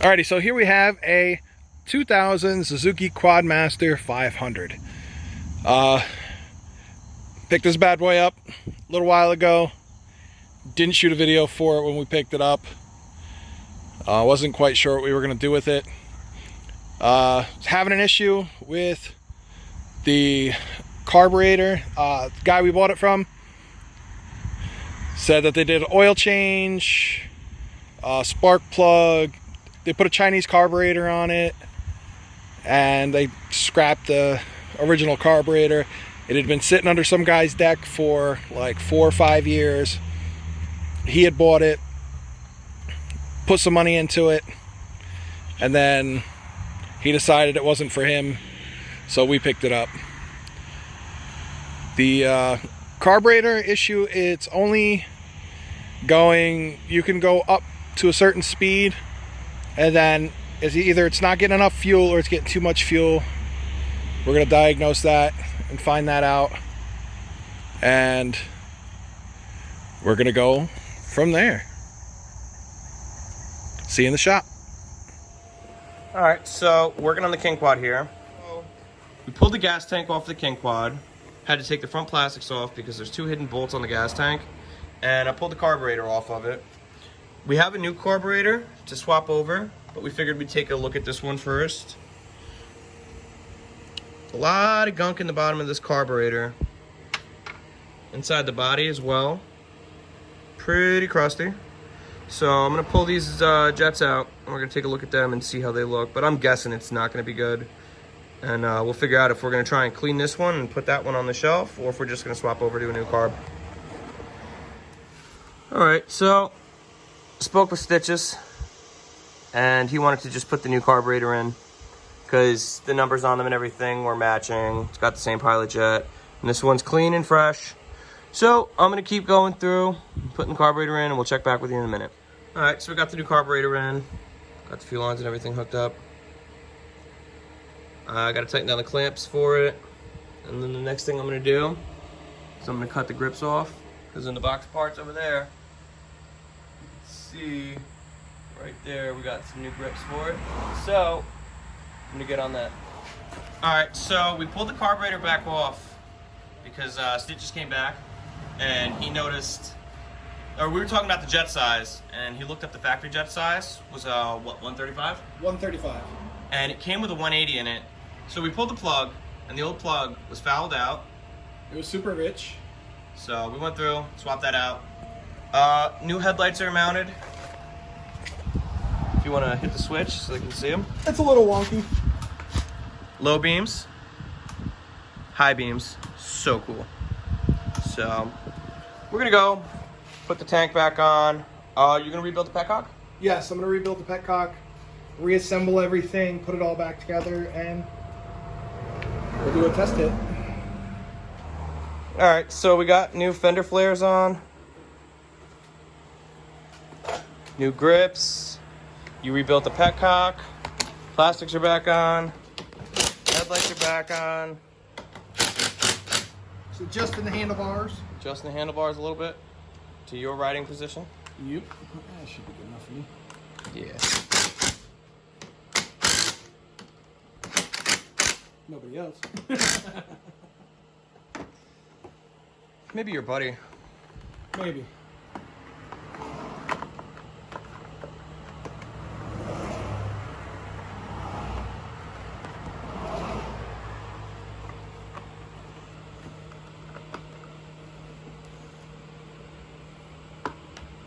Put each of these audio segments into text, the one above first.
Alrighty, so here we have a 2000 Suzuki Quad Master 500. Picked this bad boy up a little while ago. Didn't shoot a video for it when we picked it up. Wasn't quite sure what we were going to do with it. Having an issue with the carburetor. The guy we bought it from said that they did an oil change, spark plug. They put a Chinese carburetor on it, and they scrapped the original carburetor. It had been sitting under some guy's deck for like 4 or 5 years. He had bought it, put some money into it, and then he decided it wasn't for him, so we picked it up. The carburetor issue, it's only going, you can go up to a certain speed, and then either it's not getting enough fuel or it's getting too much fuel. We're going to diagnose that and find that out, and we're going to go from there. See you in the shop. Alright, so working on the King Quad here. We pulled the gas tank off the King Quad. Had to take the front plastics off because there's 2 hidden bolts on the gas tank. And I pulled the carburetor off of it. We have a new carburetor to swap over, but we figured we'd take a look at this one first. A lot of gunk in the bottom of this carburetor. Inside the body as well. Pretty crusty. So I'm going to pull these jets out, and we're going to take a look at them and see how they look. But I'm guessing it's not going to be good. And we'll figure out if we're going to try and clean this one and put that one on the shelf, or if we're just going to swap over to a new carb. Alright, so spoke with Stitches, and he wanted to just put the new carburetor in because the numbers on them and everything were matching. It's got the same pilot jet, and this one's clean and fresh. So I'm going to keep going through, putting the carburetor in, and we'll check back with you in a minute. Alright, so we got the new carburetor in, got the fuel lines and everything hooked up. I got to tighten down the clamps for it, and then the next thing I'm going to do is I'm going to cut the grips off, because in the box parts over there, you can see right there we got some new grips for it. So I'm going to get on that. Alright, so we pulled the carburetor back off because Stitches came back and he noticed, or we were talking about the jet size, and he looked up the factory jet size was what, 135? 135. And it came with a 180 in it. So we pulled the plug, and the old plug was fouled out. It was super rich. So we went through, swapped that out. New headlights are mounted. If you want to hit the switch so they can see them. It's a little wonky. Low beams, high beams, so cool. So we're gonna go put the tank back on. You're gonna rebuild the petcock? Yes, I'm going to rebuild the petcock, reassemble everything, put it all back together, and we'll do a test hit. Alright, so we got new fender flares on. New grips. You rebuilt the petcock. Plastics are back on. Headlights are back on. So just in the handlebars? Adjusting the handlebars a little bit to your riding position. Yep. That should be good enough for me. Yeah. Nobody else. Maybe your buddy. Maybe.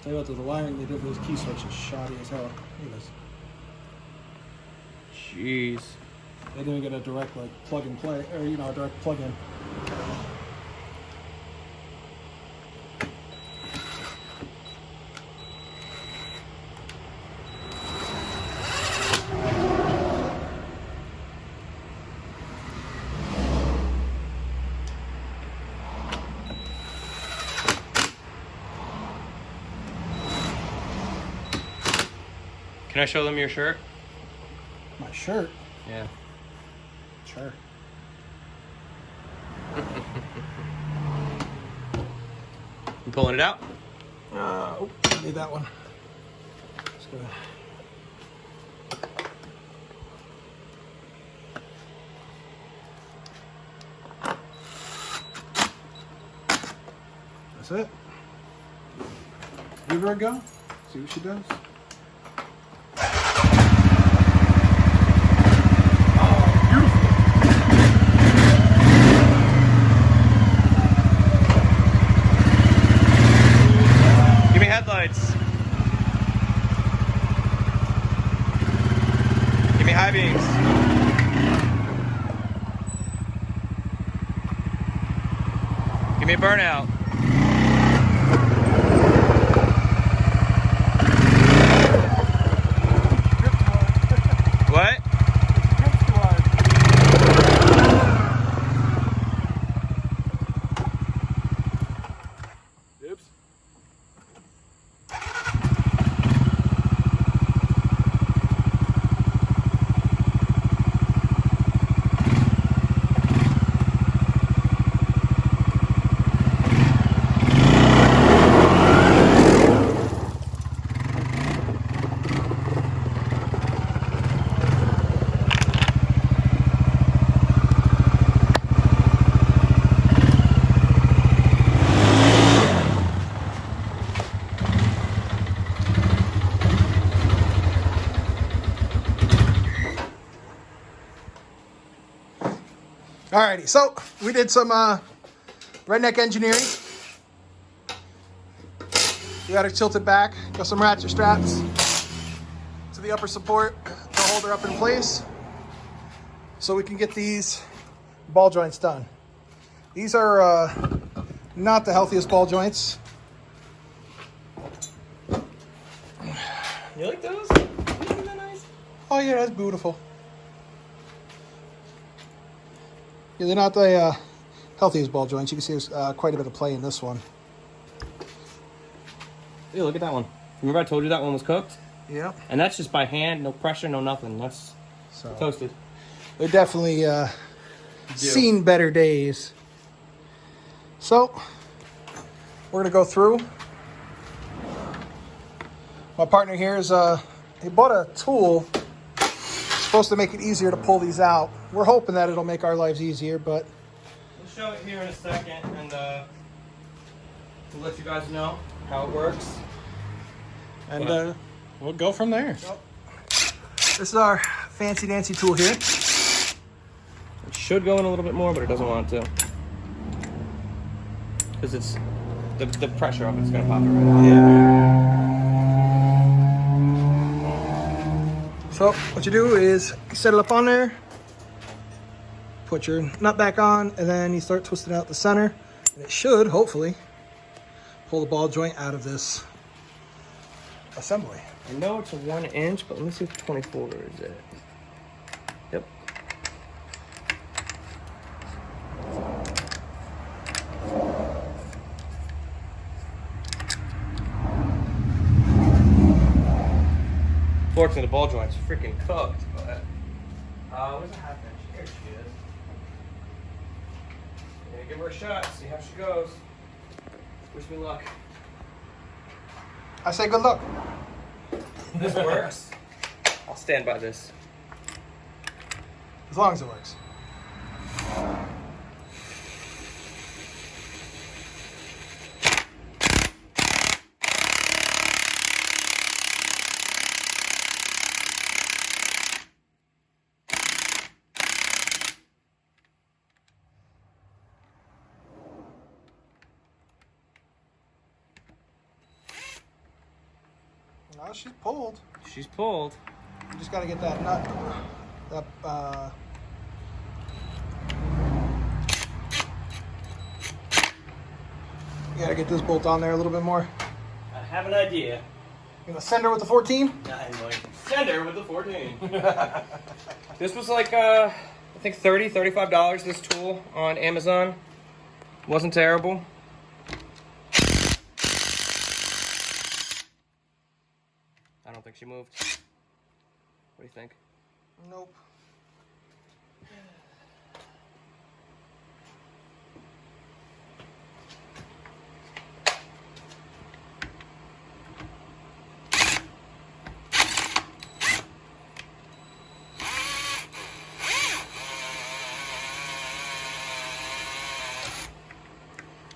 Tell you what, the wiring they did for those key switches is shoddy as hell. Look at this. Jeez. They didn't get a direct like plug and play, or you know, a direct plug in. Can I show them your shirt? My shirt? Yeah. Sure. You pulling it out? Oh, I need that one. Just gonna That's it. Give her a go. See what she does. Give me headlights. Give me high beams. Give me a burnout. What? Oops. Alrighty, so we did some redneck engineering. We got it tilted back, got some ratchet straps to the upper support to hold her up in place so we can get these ball joints done. These are not the healthiest ball joints. You like those? Isn't that nice? Oh yeah, that's beautiful. Yeah, they're not the healthiest ball joints. You can see there's quite a bit of play in this one. Hey, look at that one. Remember I told you that one was cooked? Yeah. And that's just by hand, no pressure, no nothing. That's So toasted. they're definitely seen better days. So we're gonna go through. My partner here is he bought a tool supposed to make it easier to pull these out. We're hoping that it'll make our lives easier, but We'll show it here in a second, and we'll let you guys know how it works. and we'll go from there. This is our fancy dancy tool here. It should go in a little bit more, but it doesn't want to. Because it's the pressure of it's going to pop it right out. Yeah. So what you do is you set it up on there, put your nut back on, and then you start twisting out the center, and it should hopefully pull the ball joint out of this assembly. I know it's a 1 inch, but let me see if 24 is it. Yep. Fortunately, the ball joint's freaking cooked, but where's the half inch? Here she is. Gonna give her a shot, see how she goes. Wish me luck. I say good luck. This works. I'll stand by this. As long as it works. Now she's pulled. She's pulled. You just got to get that nut. You got to get this bolt on there a little bit more. I have an idea. You gonna send her with the 14? I'm going to send her with the 14. This was like, I think $30, $35 this tool on Amazon. Wasn't terrible. I don't think she moved. What do you think? Nope.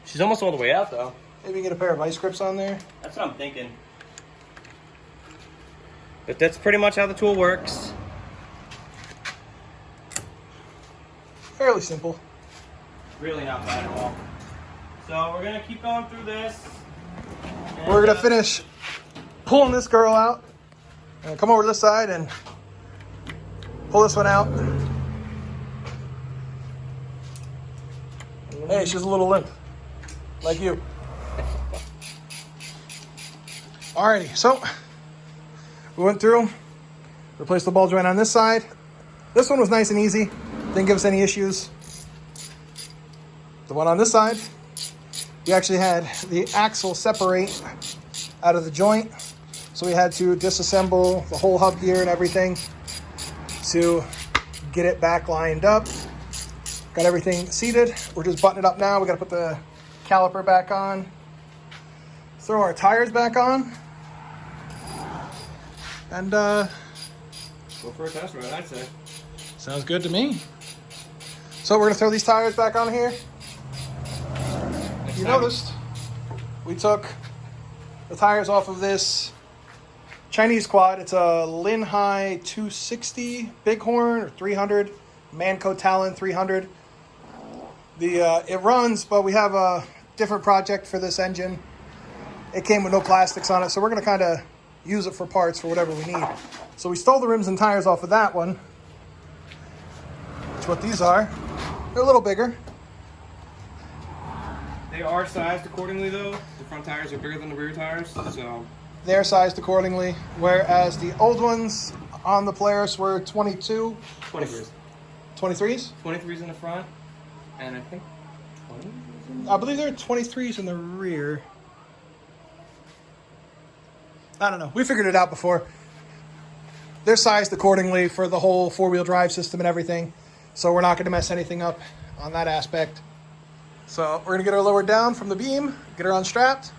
She's almost all the way out though. Maybe get a pair of ice grips on there. That's what I'm thinking. But that's pretty much how the tool works. Fairly simple. Really not bad at all. So we're gonna keep going through this. And, we're gonna finish pulling this girl out. And come over to this side and pull this one out. Hey, she's a little limp, like you. Alrighty, so we went through, replaced the ball joint on this side. This one was nice and easy, didn't give us any issues. The one on this side, we actually had the axle separate out of the joint, so we had to disassemble the whole hub gear and everything to get it back lined up. Got everything seated. We're just buttoning it up now. We got to put the caliper back on, throw our tires back on, and go for a test ride, I'd say. Sounds good to me. So we're gonna throw these tires back on here. You noticed we took the tires off of this Chinese quad. It's a Linhai 260 Bighorn or 300 Manco Talon 300. It runs, but we have a different project for this engine. It came with no plastics on it, so we're gonna kind of use it for parts for whatever we need. So we stole the rims and tires off of that one, which is what these are. They're a little bigger. They are sized accordingly though. The front tires are bigger than the rear tires, so. They're sized accordingly, whereas the old ones on the Polaris were 22. 23s. 23s? 23s in the front, and I think 20s? I believe there are 23s in the rear. I don't know. We figured it out before. They're sized accordingly for the whole four-wheel drive system and everything, so we're not going to mess anything up on that aspect. So we're going to get her lowered down from the beam, get her unstrapped,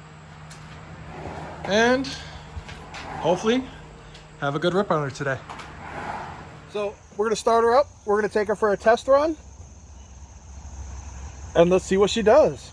and hopefully have a good rip on her today. So we're going to start her up. We're going to take her for a test run, and let's see what she does.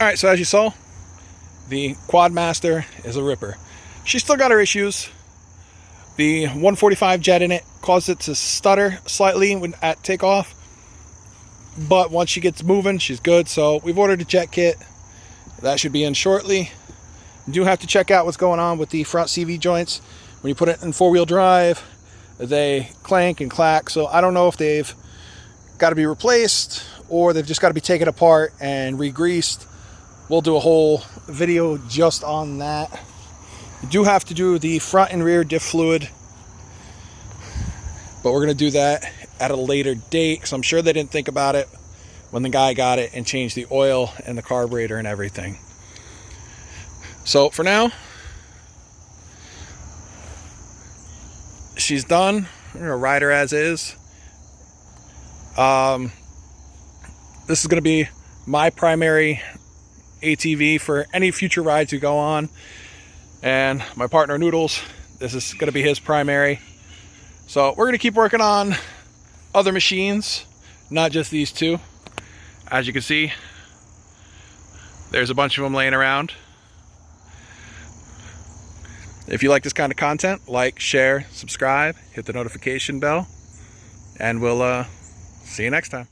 All right, so as you saw, the Quad Master is a ripper. She's still got her issues. The 145 jet in it caused it to stutter slightly at takeoff. But once she gets moving, she's good. So we've ordered a jet kit. That should be in shortly. You do have to check out what's going on with the front CV joints. When you put it in four-wheel drive, they clank and clack. So I don't know if they've got to be replaced or they've just got to be taken apart and re-greased. We'll do a whole video just on that. You do have to do the front and rear diff fluid, but we're going to do that at a later date because I'm sure they didn't think about it when the guy got it and changed the oil and the carburetor and everything. So for now, she's done. I'm going to ride her as is. This is going to be my primary ATV for any future rides we go on, and my partner Noodles, this is going to be his primary. So we're going to keep working on other machines, not just these two. As you can see, there's a bunch of them laying around. If you like this kind of content, like, share, subscribe, hit the notification bell, and we'll see you next time.